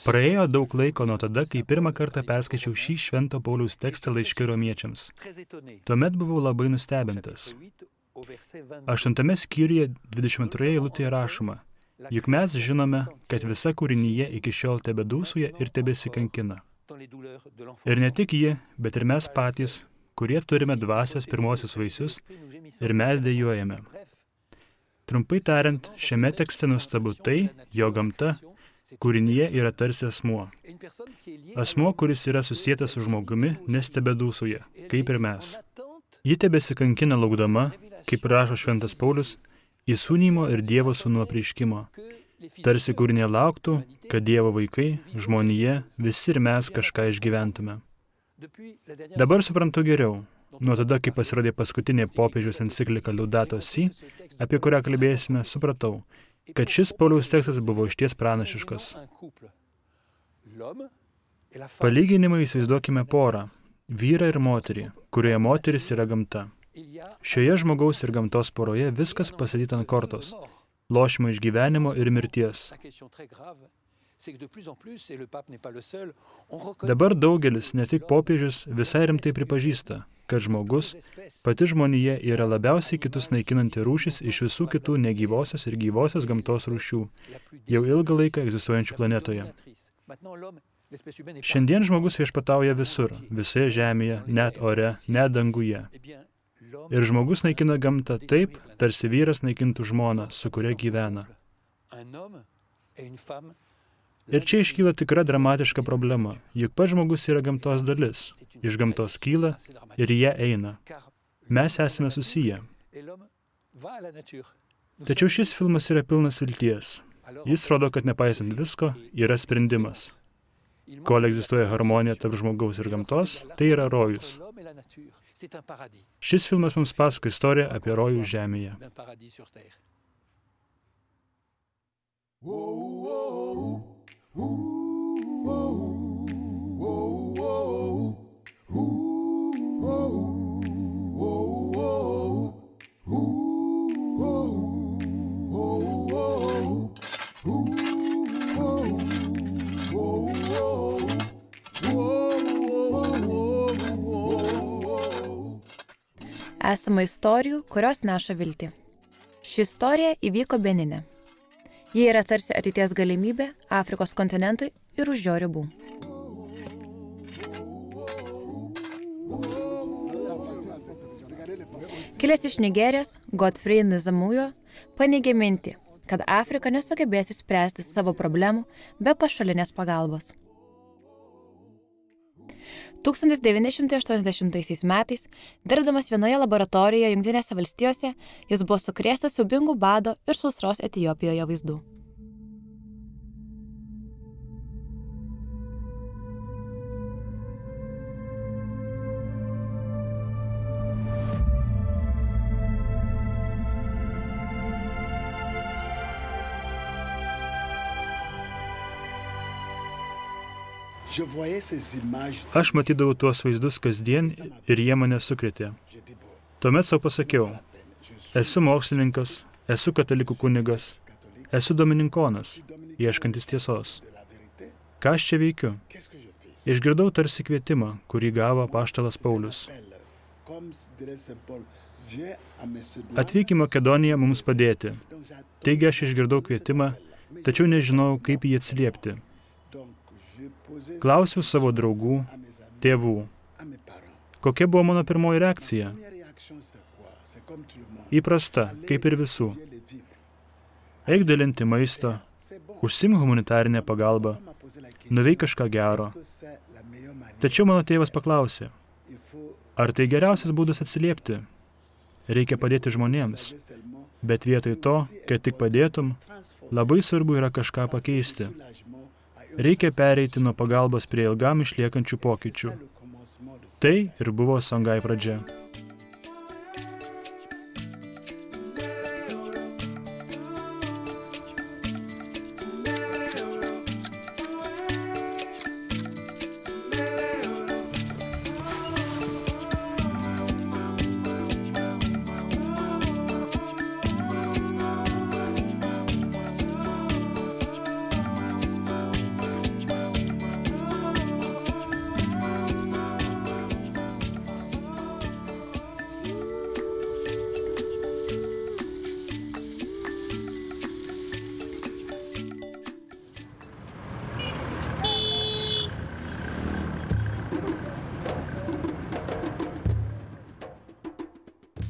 Praėjo daug laiko nuo tada, kai pirmą kartą perskaičiau šį Švento Pauliaus tekstą laiške romiečiams. Tuomet buvau labai nustebintas. 8 skyriuje 22 eilutėje rašoma: juk mes žinome, kad visa kūrinyje iki šiol tebedūsauja ir tebesikankina. Ir ne tik ji, bet ir mes patys, kurie turime dvasios pirmosius vaisius, ir mes dejuojame. Trumpai tariant, šiame tekste nuostabu tai, jo gamta, kūrinyje yra tarsi asmuo. Asmuo, kuris yra susietas su žmogumi, nes tebedūsauja, kaip ir mes. Ji tebesikankina laukdama, kaip rašo Šventas Paulius, įsūnymo ir Dievo sūnų apreiškimo. Tarsi kūrinė lauktų, kad Dievo vaikai, žmonija, visi ir mes kažką išgyventume. Dabar suprantu geriau. Nuo tada, kai pasirodė paskutinė popiežiaus enciklika Laudato Si, apie kurią kalbėsime, supratau, kad šis Pauliaus tekstas buvo išties pranašiškas. Palyginimui įsivaizduokime porą, vyrą ir moterį, kurioje moteris yra gamta. Šioje žmogaus ir gamtos poroje viskas pastatyta ant kortos, lošimo išgyvenimo ir mirties. Dabar daugelis, ne tik popiežius, visai rimtai pripažįsta, kad žmogus, pati žmonija yra labiausiai kitus naikinanti rūšis iš visų kitų negyvosios ir gyvosios gamtos rūšių, jau ilgą laiką egzistuojančių planetoje. Šiandien žmogus viešpatauja visur, visoje žemėje, net ore, net danguje. Ir žmogus naikina gamtą taip, tarsi vyras naikintų žmoną, su kuria gyvena. Ir čia iškyla tikra dramatiška problema, juk pats žmogus yra gamtos dalis, iš gamtos kyla ir jie eina. Mes esame susiję. Tačiau šis filmas yra pilnas vilties. Jis rodo, kad nepaisant visko, yra sprendimas. Kol egzistuoja harmonija tarp žmogaus ir gamtos, tai yra rojus. Šis filmas mums pasako istoriją apie rojų žemėje. Esama istorijų, kurios neša viltį. Ši istorija įvyko Benine. Ji yra tarsi ateities galimybė Afrikos kontinentui ir už jo ribų. Kilęs iš Nigerijos, Godfrey Nizamuyo paneigė mintį, kad Afrika nesugebės išspręsti savo problemų be pašalinės pagalbos. 1980 metais, dirbdamas vienoje laboratorijoje Jungtinėse valstijose, jis buvo sukrėstas siaubingų bado ir sausros Etiopijoje vaizdų. Aš matydavau tuos vaizdus kasdien ir jie mane sukrėtė. Tuomet savo pasakiau, esu mokslininkas, esu katalikų kunigas, esu dominikonas, ieškantis tiesos. Ką aš čia veikiu? Išgirdau tarsi kvietimą, kurį gavo apaštalas Paulius. Atvyk į Makedoniją mums padėti. Taigi aš išgirdau kvietimą, tačiau nežinojau, kaip jį atsiliepti. Klausiau savo draugų, tėvų. Kokia buvo mano pirmoji reakcija? Įprasta, kaip ir visų. Eik dalinti maisto, užsimk humanitarinę pagalbą, nuveik kažką gero. Tačiau mano tėvas paklausė, ar tai geriausias būdas atsiliepti? Reikia padėti žmonėms. Bet vietoj to, kad tik padėtum, labai svarbu yra kažką pakeisti. Reikia pereiti nuo pagalbos prie ilgam išliekančių pokyčių. Tai ir buvo Songai pradžia.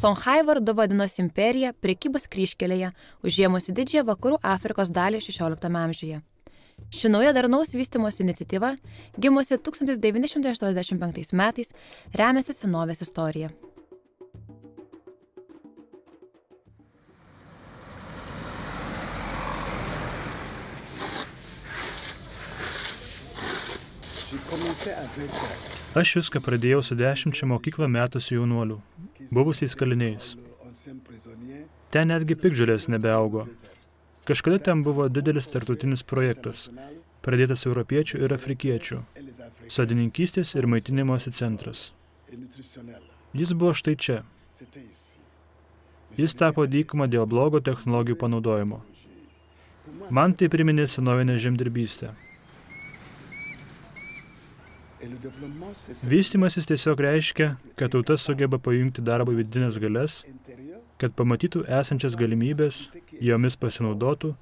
Songhai vardu vadinosi imperija prekybos kryžkelėje, užėmusi didžiąją vakarų Afrikos dalį 16 amžiuje. Ši nauja darnaus vystymosi iniciatyva, gimusi 1985 metais, remiasi senovės istorija. Aš viską pradėjau su 10 mokyklą metusių jaunuolių, buvusiais kaliniais. Ten netgi piktžolės nebeaugo. Kažkada ten buvo didelis tarptautinis projektas, pradėtas europiečių ir afrikiečių, sodininkystės ir maitinimosi centras. Jis buvo štai čia. Jis tapo dykuma dėl blogo technologijų panaudojimo. Man tai priminė senovinę žemdirbystę. Vystymasis tiesiog reiškia, kad tauta sugeba pajungti darbo vidinės galias, kad pamatytų esančias galimybės, jomis pasinaudotų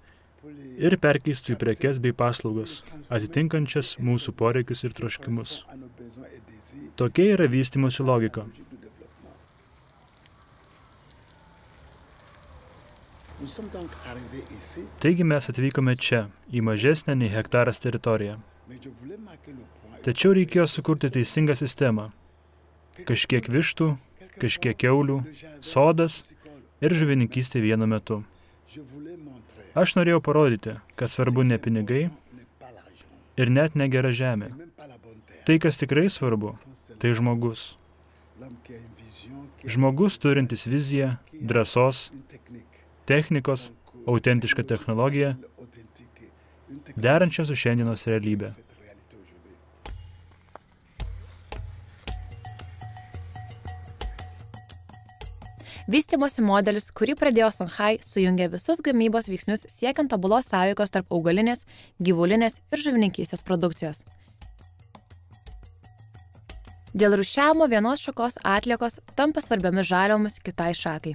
ir perkeistų į prekes bei paslaugas, atitinkančias mūsų poreikius ir troškimus. Tokia yra vystymosi logika. Taigi mes atvykome čia, į mažesnę nei hektaras teritoriją. Tačiau reikėjo sukurti teisingą sistemą. Kažkiek vištų, kažkiek kiaulių, sodas ir žuvininkystė vienu metu. Aš norėjau parodyti, kad svarbu ne pinigai ir net ne gera žemė. Tai, kas tikrai svarbu, tai žmogus. Žmogus turintis viziją, drąsos, technikos, autentišką technologiją, derančią su šiandienos realybė. Vystymosi modelis, kurį pradėjo Songhai, sujungė visus gamybos veiksnius siekiant tobulos sąveikos tarp augalinės, gyvulinės ir žuvininkystės produkcijos. Dėl rūšiavimo vienos šakos atliekos tampa svarbiomis žaliomis kitai šakai.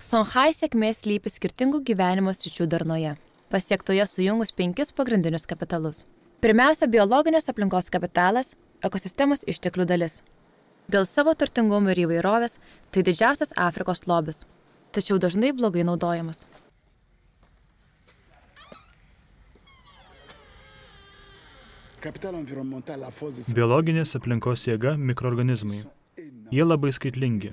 Songhai sėkmė slypi skirtingų gyvenimo sričių darnoje, pasiektoje sujungus 5 pagrindinius kapitalus. Pirmiausia, biologinės aplinkos kapitalas, ekosistemos išteklių dalis. Dėl savo turtingumo ir įvairovės tai didžiausias Afrikos lobis, tačiau dažnai blogai naudojamas. Biologinės aplinkos jėga mikroorganizmai. Jie labai skaitlingi.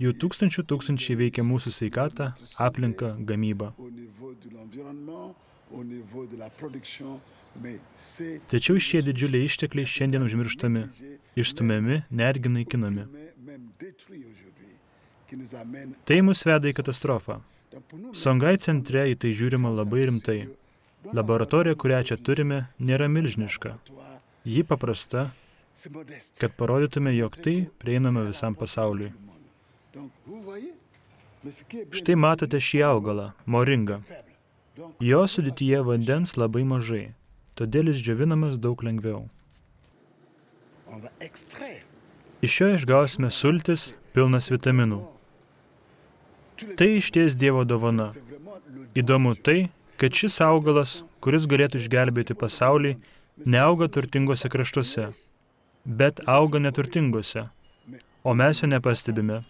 Jų tūkstančiai veikia mūsų sveikatą, aplinką, gamybą. Tačiau šie didžiuliai ištekliai šiandien užmirštami, išstumiami, netgi naikinami. Tai mus veda į katastrofą. Songhai centre į tai žiūrima labai rimtai. Laboratorija, kurią čia turime, nėra milžiniška. Ji paprasta, kad parodytume, jog tai prieinama visam pasauliui. Štai matote šį augalą, moringą. Jo sudėtyje vandens labai mažai, todėl jis džiovinamas daug lengviau. Iš jo išgausime sultis pilnas vitaminų. Tai išties Dievo dovana. Įdomu tai, kad šis augalas, kuris galėtų išgelbėti pasaulį, neauga turtingose kraštuose, bet auga neturtingose, o mes jo nepastebime.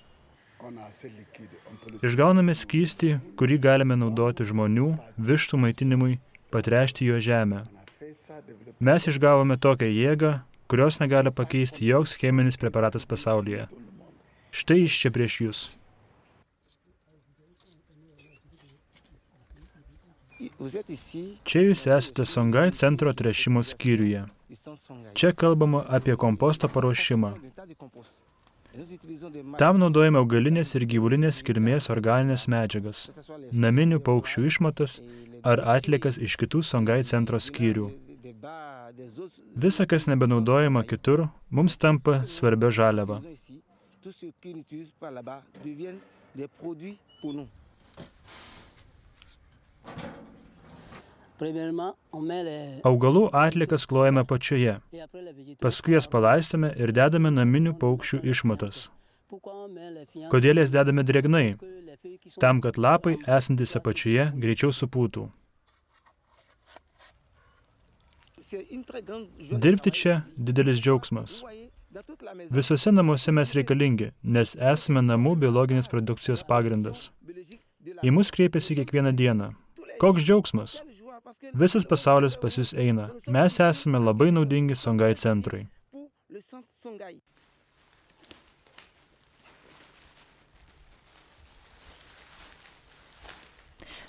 Išgauname skystį, kurį galime naudoti žmonių, vištų maitinimui, patręšti jo žemę. Mes išgavome tokią jėgą, kurios negali pakeisti joks cheminis preparatas pasaulyje. Štai jis čia prieš jūs. Čia jūs esate Songhai centro tręšimo skyriuje. Čia kalbama apie komposto paruošimą. Tam naudojame augalinės ir gyvulinės kilmės organinės medžiagas, naminių paukščių išmatas ar atliekas iš kitų Songhai centro skyrių. Visa, kas nebenaudojama kitur, mums tampa svarbia žaliava. Augalų atliekas klojame pačioje, paskui jas palaistome ir dedame naminių paukščių išmatas. Kodėl jas dedame drėgnai? Tam, kad lapai esantys apačioje greičiau supūtų. Dirbti čia didelis džiaugsmas. Visose namuose mes reikalingi, nes esame namų biologinės produkcijos pagrindas. Į mus kreipiasi kiekvieną dieną. Koks džiaugsmas! Visas pasaulis pas jus eina. Mes esame labai naudingi Songhai centrui.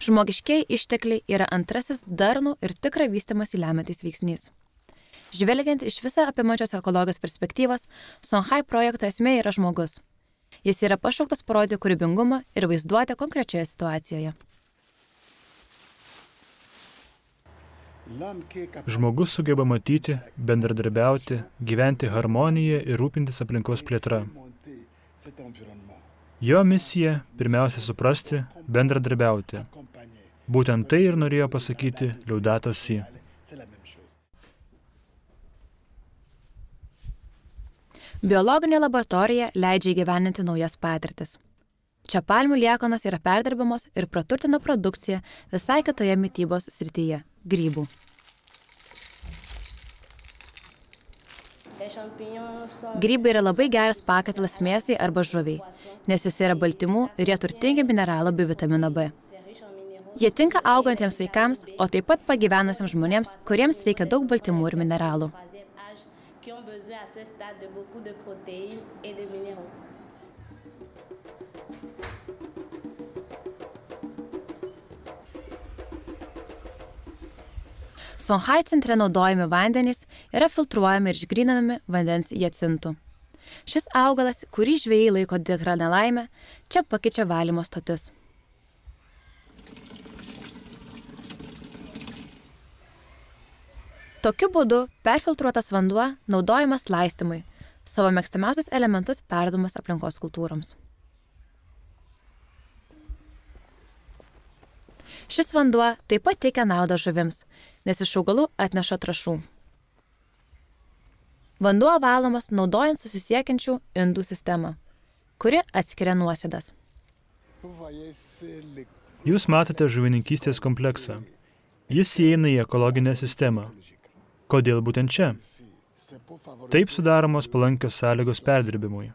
Žmogiškieji ištekliai yra antrasis darnų ir tikrą vystymąsi lemiantis veiksnys. Žvelgiant iš visą apimančios ekologijos perspektyvos, Songhai projekto esmė yra žmogus. Jis yra pašauktas parodyti kūrybingumą ir vaizduoti konkrečioje situacijoje. Žmogus sugeba matyti, bendradarbiauti, gyventi harmoniją ir rūpintis aplinkos plėtra. Jo misija pirmiausia suprasti, bendradarbiauti. Būtent tai ir norėjo pasakyti Laudato Si. Biologinė laboratorija leidžia įgyvendinti naujas patirtis. Čia palmių liekanos yra perdirbamos ir praturtina produkciją visai kitoje mitybos srityje – grybų. Grybai yra labai geras pakaitalas mėsai arba žuviai, nes juose yra baltymų ir jie turtingi mineralų bei vitamino B. Jie tinka augantiems vaikams, o taip pat pagyvenusiems žmonėms, kuriems reikia daug baltymų ir mineralų. Songhai centre naudojami vandenys yra filtruojami ir išgryninami vandens hiacintų. Šis augalas, kurį žvejai laiko tikrą nelaimę, čia pakeičia valymo stotis. Tokiu būdu perfiltruotas vanduo naudojamas laistymui, savo mėgstamiausius elementus perduodamas aplinkos kultūroms. Šis vanduo taip pat teikia naudą žuvims, nes iš augalų atneša trąšų. Vanduo valomas naudojant susisiekiančių indų sistemą, kuri atskiria nuosėdas. Jūs matote žuvininkystės kompleksą. Jis įeina į ekologinę sistemą. Kodėl būtent čia? Taip sudaromos palankios sąlygos perdirbimui.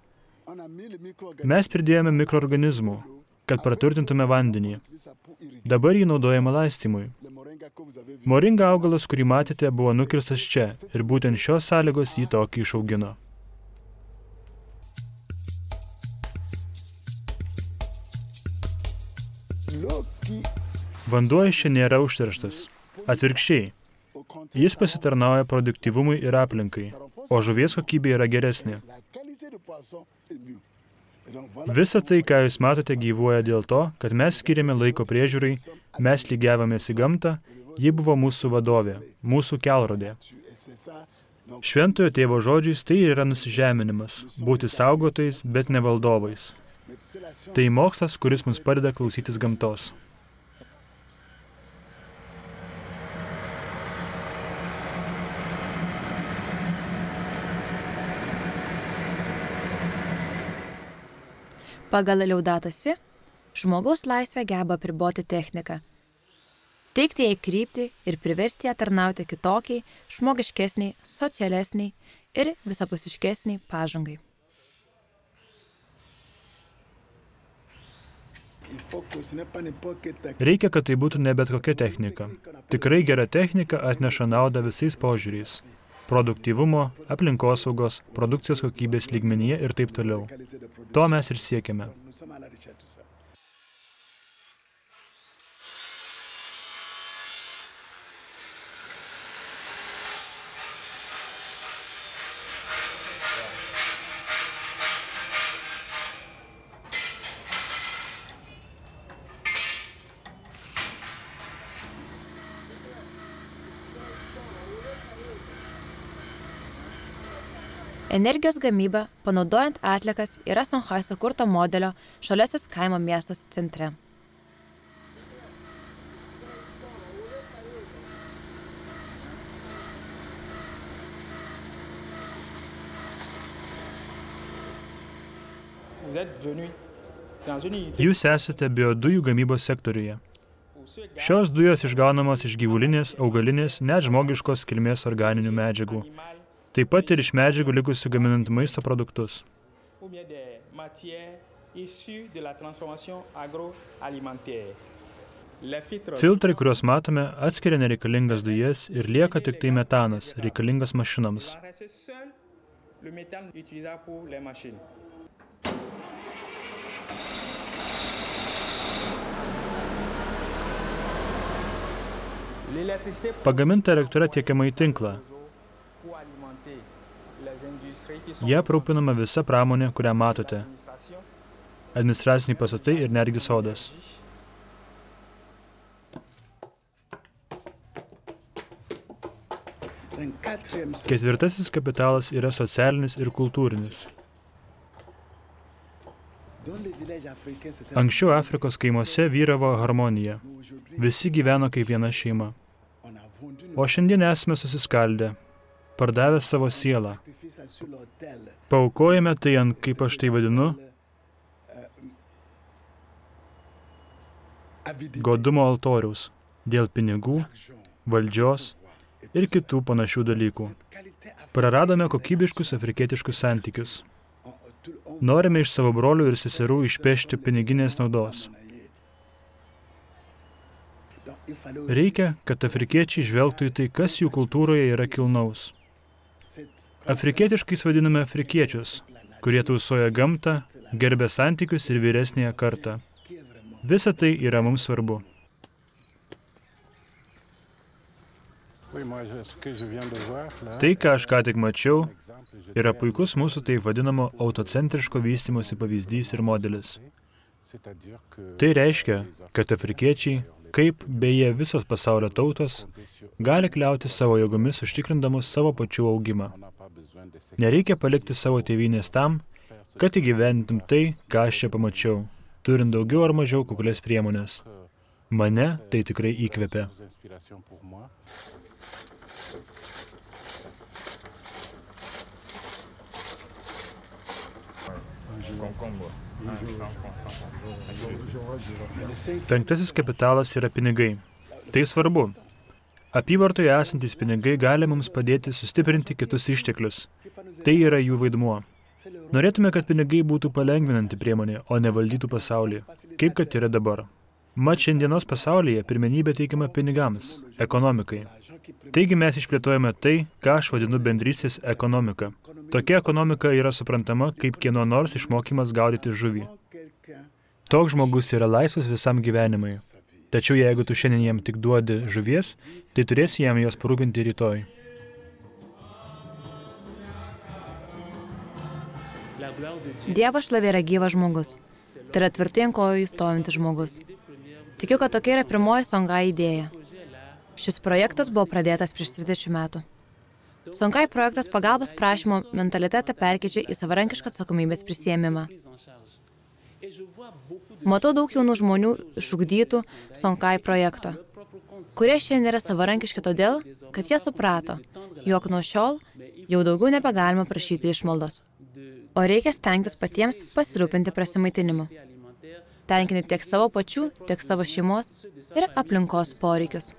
Mes pridėjome mikroorganizmų, kad praturtintume vandenį. Dabar jį naudojama laistymui. Moringa augalas, kurį matėte, buvo nukirstas čia ir būtent šios sąlygos jį tokį išaugino. Vanduo iš čia nėra užterštas. Atvirkščiai. Jis pasitarnauja produktyvumui ir aplinkai, o žuvies kokybė yra geresnė. Visa tai, ką jūs matote, gyvuoja dėl to, kad mes skiriame laiko priežiūrai, mes lygiavomės į gamtą, ji buvo mūsų vadovė, mūsų kelrodė. Šventojo tėvo žodžiais tai yra nusižeminimas, būti saugotojais, bet ne valdovais. Tai mokslas, kuris mums padeda klausytis gamtos. Pagal Laudato Si, žmogaus laisvę geba apriboti techniką, teikti jai kryptį ir priversti ją tarnauti kitokiai, žmogiškesniai, socialesniai ir visapusiškesniai pažangai. Reikia, kad tai būtų ne bet kokia technika. Tikrai gera technika atneša naudą visais požiūriais. Produktyvumo, aplinkosaugos, produkcijos kokybės lygmenyje ir taip toliau. To mes ir siekiame. Energijos gamyba, panaudojant atliekas, yra Songhai sukurto modelio Žaliasis kaimo miestas centre. Jūs esate biodujų gamybos sektoriuje. Šios dujos išgaunamos iš gyvulinės, augalinės, net žmogiškos kilmės organinių medžiagų. taip pat ir iš medžiagų likusių gaminant maisto produktus. Filtrai, kuriuos matome, atskiria nereikalingas dujas ir lieka tik tai metanas, reikalingas mašinoms. Pagaminta elektra tiekiama į tinklą. Jie aprūpinama visa pramonė, kurią matote. Administraciniai pastatai ir netgi sodas. Ketvirtasis kapitalas yra socialinis ir kultūrinis. Anksčiau Afrikos kaimuose vyravo harmonija. Visi gyveno kaip viena šeima. O šiandien esame susiskaldę, pardavę savo sielą. Paaukojame tai ant, kaip aš tai vadinu, godumo altoriaus, dėl pinigų, valdžios ir kitų panašių dalykų. Praradome kokybiškus afrikietiškus santykius. Norime iš savo brolių ir seserų išpešti piniginės naudos. Reikia, kad afrikiečiai žvelgtų į tai, kas jų kultūroje yra kilnaus. Afrikietiškais vadiname afrikiečius, kurie tausoja gamtą, gerbia santykius ir vyresnėje kartą. Visa tai yra mums svarbu. Tai, ką aš ką tik mačiau, yra puikus mūsų taip vadinamo autocentriško vystymosi pavyzdys ir modelis. Tai reiškia, kad afrikiečiai, kaip beje visos pasaulio tautos, gali kliautis savo jėgomis užtikrindamos savo pačių augimą. Nereikia palikti savo tėvynės tam, kad įgyvendintum tai, ką aš čia pamačiau, turint daugiau ar mažiau kuklės priemonės. Mane tai tikrai įkvepia. Penktasis kapitalas yra pinigai. Tai svarbu. Apyvartoje esantys pinigai gali mums padėti sustiprinti kitus išteklius. Tai yra jų vaidmuo. Norėtume, kad pinigai būtų palengvinanti priemonė, o ne valdytų pasaulį, kaip kad yra dabar. Mat šiandienos pasaulyje pirmenybė teikiama pinigams, ekonomikai. Taigi mes išplėtojame tai, ką aš vadinu bendrystės ekonomika. Tokia ekonomika yra suprantama kaip kieno nors išmokymas gaudyti žuvį. Toks žmogus yra laisvas visam gyvenimui. Tačiau jeigu tu šiandien jam tik duodi žuvies, tai turėsi jam jos parūpinti rytoj. Dievo šlovė yra gyvas žmogus. Tai yra tvirtai ant kojų stovintis žmogus. Tikiu, kad tokia yra pirmoji Songhai idėja. Šis projektas buvo pradėtas prieš 30 metų. Songhai projektas pagalbos prašymo mentalitetą perkeičia į savarankišką atsakomybės prisiėmimą. Matau daug jaunų žmonių išugdytų Songhai projekto, kurie šiandien yra savarankiški todėl, kad jie suprato, jog nuo šiol jau daugiau nebegalima prašyti išmaldos, o reikia stengtis patiems pasirūpinti prasimaitinimu. Tenkinti tiek savo pačių, tiek savo šeimos ir aplinkos poreikius.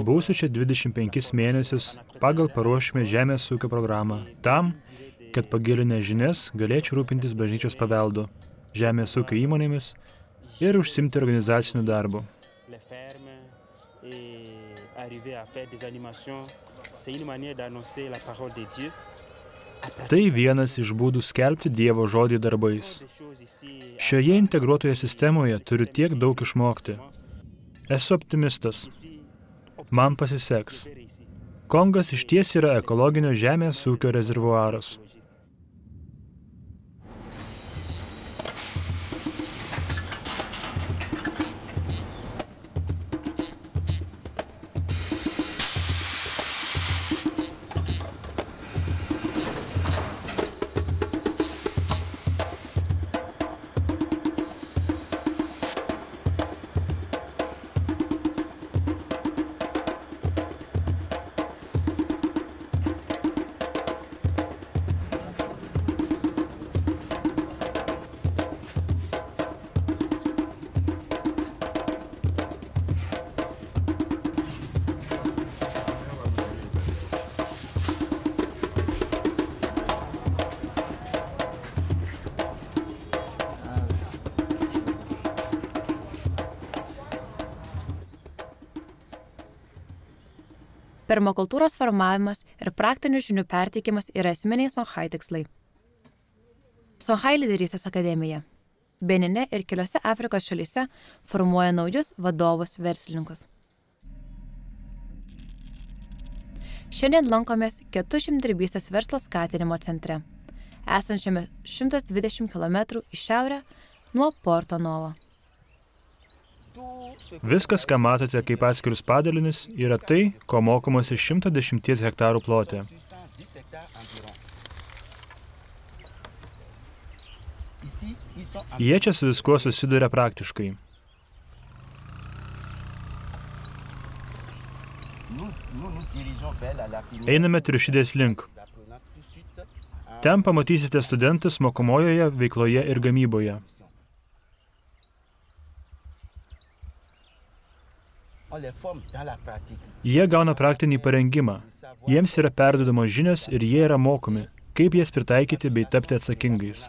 Būsiu čia 25 mėnesius pagal paruošimą žemės ūkio programą, tam, kad pagilinę žinias galėčiau rūpintis bažnyčios paveldu, žemės ūkio įmonėmis ir užsimti organizaciniu darbu. Tai vienas iš būdų skelbti Dievo žodį darbais. Šioje integruotoje sistemoje turiu tiek daug išmokti. Esu optimistas. Man pasiseks. Kongas išties yra ekologinio žemės ūkio rezervuaras. Permakultūros formavimas ir praktinių žinių perteikimas yra esminiai Songhai tikslai. Songhai lyderystės akademija. Benine ir keliose Afrikos šalyse formuoja naujus vadovus verslininkus. Šiandien lankomės Ketu žemdirbystės verslo skatinimo centre, esančiame 120 km į šiaurę nuo Porto Novo. Viskas, ką matote kaip atskirus padalinius, yra tai, ko mokomasi 110 hektarų plote. Jie čia su viskuo susiduria praktiškai. Einame Triušidės link. Ten pamatysite studentus mokomojoje veikloje ir gamyboje. Jie gauna praktinį parengimą. Jiems yra perduodamos žinios ir jie yra mokomi, kaip jas pritaikyti bei tapti atsakingais.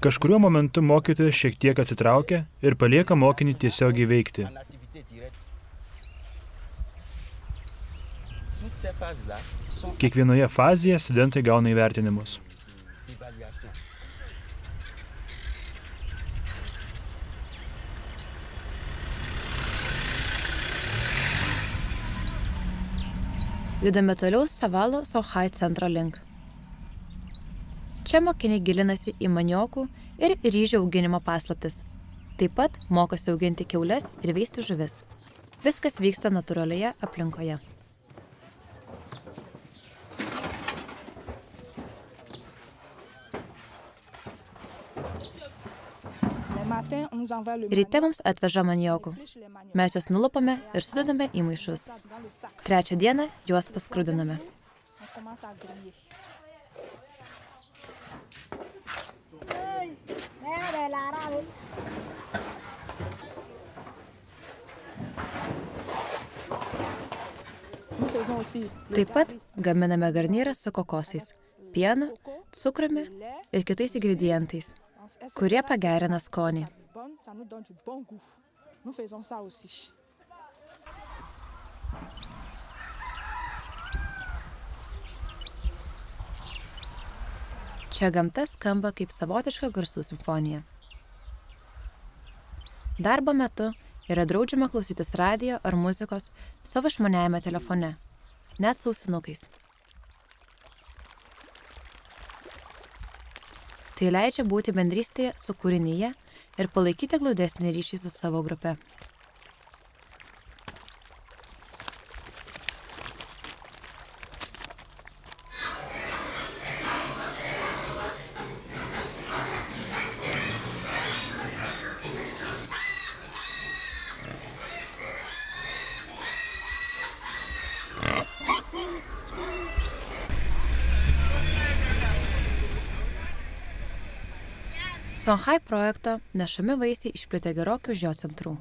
Kažkuriuo momentu mokytojas šiek tiek atsitraukia ir palieka mokinį tiesiogiai veikti. Kiekvienoje fazėje studentai gauna įvertinimus. Judame toliau Savalo Songhai centro link. Čia mokiniai gilinasi į maniokų ir ryžių auginimo paslaptis. Taip pat mokosi auginti kiaules ir veisti žuvis. Viskas vyksta natūralioje aplinkoje. Ryte mums atveža maniokų. Mes juos nulupame ir sudedame į maišus. Trečią dieną juos paskrudiname. Taip pat gaminame garnyrą su kokosais, pienu, cukrumi ir kitais ingredientais, kurie pagerina skonį. Čia gamta skamba kaip savotiška garsų simfonija. Darbo metu yra draudžiama klausytis radijo ar muzikos savo išmaniajame telefone, net su ausinukais. Tai leidžia būti bendrystėje su kūrinyje ir palaikyti glaudesnį ryšį su savo grupe. Songhai projekto nešami vaisiai išplitę gerokai už jo centrų.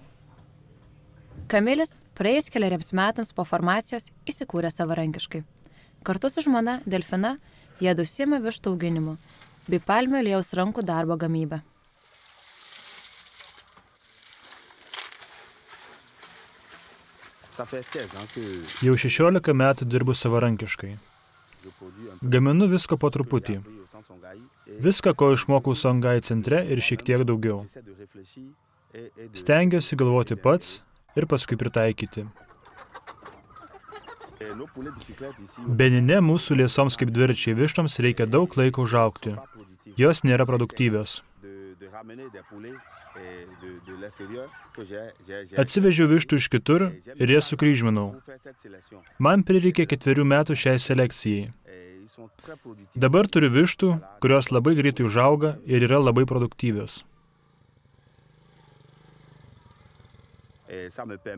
Kamilis praėjus keleriems metams po formacijos įsikūrė savarankiškai. Kartu su žmona Delfina jie užsiėmė vištų auginimu bei palmių aliejaus rankų darbo gamybą. Jau 16 metų dirbu savarankiškai. Gaminu visko po truputį. Viską, ko išmokau Songhai centre ir šiek tiek daugiau. Stengiuosi galvoti pats ir paskui pritaikyti. Benine mūsų lėsoms kaip dviračiai vištoms reikia daug laiko užaugti. Jos nėra produktyvios. Atsivežiau vištų iš kitur ir jas sukryžminau. Man prireikė 4 metų šiai selekcijai. Dabar turiu vištų, kurios labai greitai užauga ir yra labai produktyvios.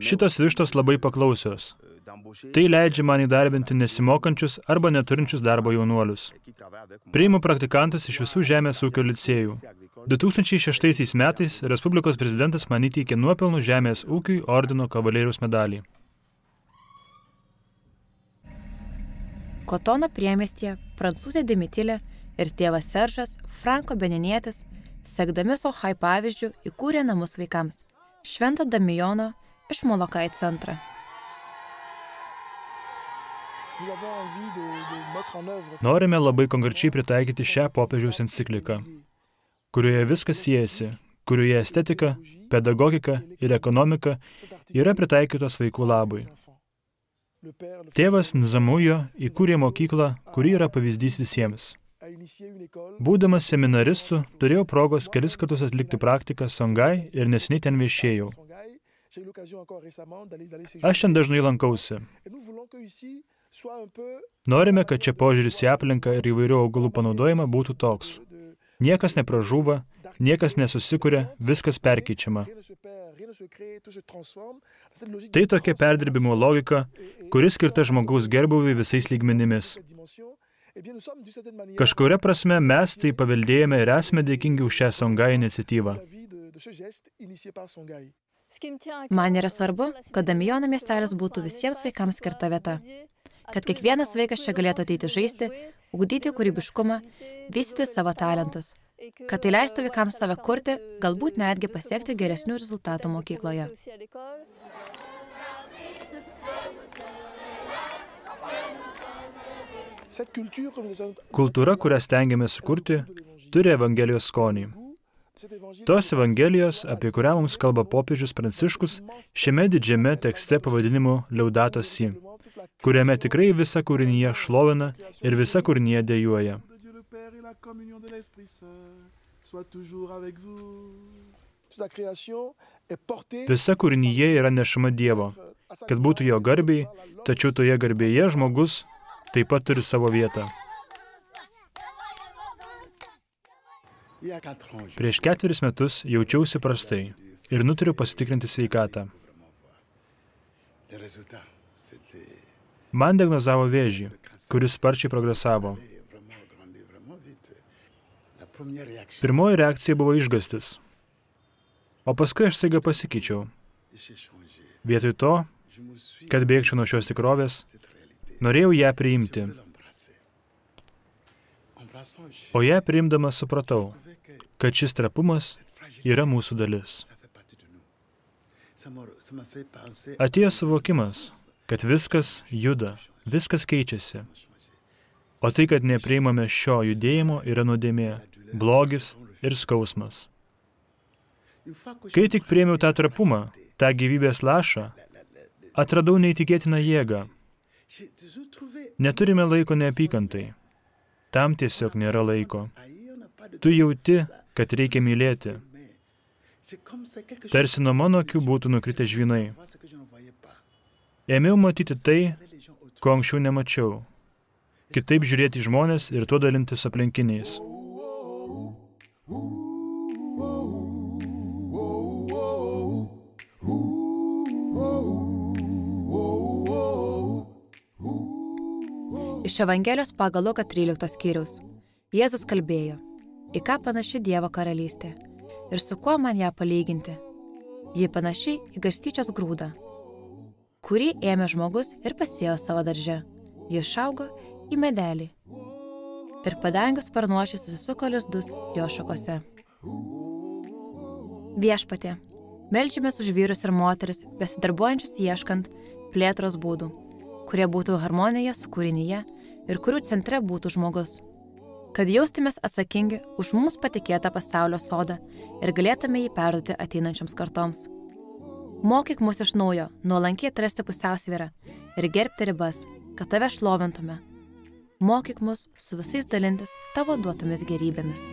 Šitos vištos labai paklausios. Tai leidžia man įdarbinti nesimokančius arba neturinčius darbo jaunuolius. Priimu praktikantus iš visų žemės ūkio licėjų. 2006 metais Respublikos prezidentas man įteikė nuopelnų žemės ūkiui ordino kavalieriaus medalį. Kotono priemiestyje prancūzė Dimitilė ir tėvas Seržas, Franko Beninietis, sekdami Songhai pavyzdžių, įkūrė namus vaikams Švento Damijono iš Molokai centrą. Norime labai konkrečiai pritaikyti šią popiežiaus encikliką, kurioje viskas siejasi, kurioje estetika, pedagogika ir ekonomika yra pritaikytos vaikų labui. Tėvas Nzamujo įkūrė mokyklą, kuri yra pavyzdys visiems. Būdamas seminaristu, turėjau progos kelis kartus atlikti praktiką Songai ir neseniai ten viešėjau. Aš ten dažnai lankausi. Norime, kad čia požiūris į aplinką ir įvairių augalų panaudojimą būtų toks. Niekas nepražūva, niekas nesusikuria, viskas perkeičiama. Tai tokia perdirbimo logika, kuri skirta žmogaus gerbūviui visais lygmenimis. Kažkuria prasme mes tai paveldėjome ir esame dėkingi už šią Songai iniciatyvą. Man yra svarbu, kad Damijono miestelis būtų visiems vaikams skirta vieta. Kad kiekvienas vaikas čia galėtų ateiti žaisti, ugdyti kūrybiškumą, vystyti savo talentus. Kad tai leistų vaikams save kurti, galbūt netgi pasiekti geresnių rezultatų mokykloje. Kultūra, kurią stengiamės sukurti, turi Evangelijos skonį. Tos Evangelijos, apie kurią mums kalba popiežius Pranciškus, šiame didžiame tekste pavadinimu Laudato Si, kuriame tikrai visa kūrinyje šlovina ir visa kūrinyje dejuoja. Visa kūrinyje yra nešama Dievo, kad būtų jo garbiai, tačiau toje garbėje žmogus taip pat turi savo vietą. Prieš 4 metus jaučiausi prastai ir nutariau pasitikrinti sveikatą. Man diagnozavo vėžį, kuris sparčiai progresavo. Pirmoji reakcija buvo išgąstis, o paskui aš staiga pasikeičiau. Vietoj to, kad bėgčiau nuo šios tikrovės, norėjau ją priimti. O ją priimdamas supratau, kad šis trapumas yra mūsų dalis. Atėjo suvokimas, kad viskas juda, viskas keičiasi. O tai, kad nepriimame šio judėjimo, yra nuodėmė, blogis ir skausmas. Kai tik priėmiau tą trapumą, tą gyvybės lašą, atradau neįtikėtiną jėgą. Neturime laiko neapykantai. Tam tiesiog nėra laiko. Tu jauti, kad reikia mylėti. Tarsi nuo mano akių būtų nukritę žvynai. Ėmiau matyti tai, ko anksčiau nemačiau. Kitaip žiūrėti į žmonės ir tuo dalintis aplinkiniais. Iš Evangelijos pagal Luką 13 skyriaus. Jėzus kalbėjo, į ką panaši Dievo karalystė ir su kuo man ją palyginti. Ji panaši į garstyčios grūdą, kurį ėmė žmogus ir pasėjo savo darže. Ji išaugo į medelį ir padangių sparnuočius susisuko lizdus jo šakose. Viešpatie, meldžiamės už vyrus ir moteris, besidarbuojančius ieškant plėtros būdų, kurie būtų harmonija su kūrinyje ir kurių centre būtų žmogus. Kad jaustumės atsakingi už mums patikėtą pasaulio sodą ir galėtume jį perduoti ateinančioms kartoms. Mokyk mus iš naujo, nuolankiai atrasti pusiausvyrą ir gerbti ribas, kad tave šlovintume. Mokyk mus su visais dalintis tavo duotomis gerybėmis.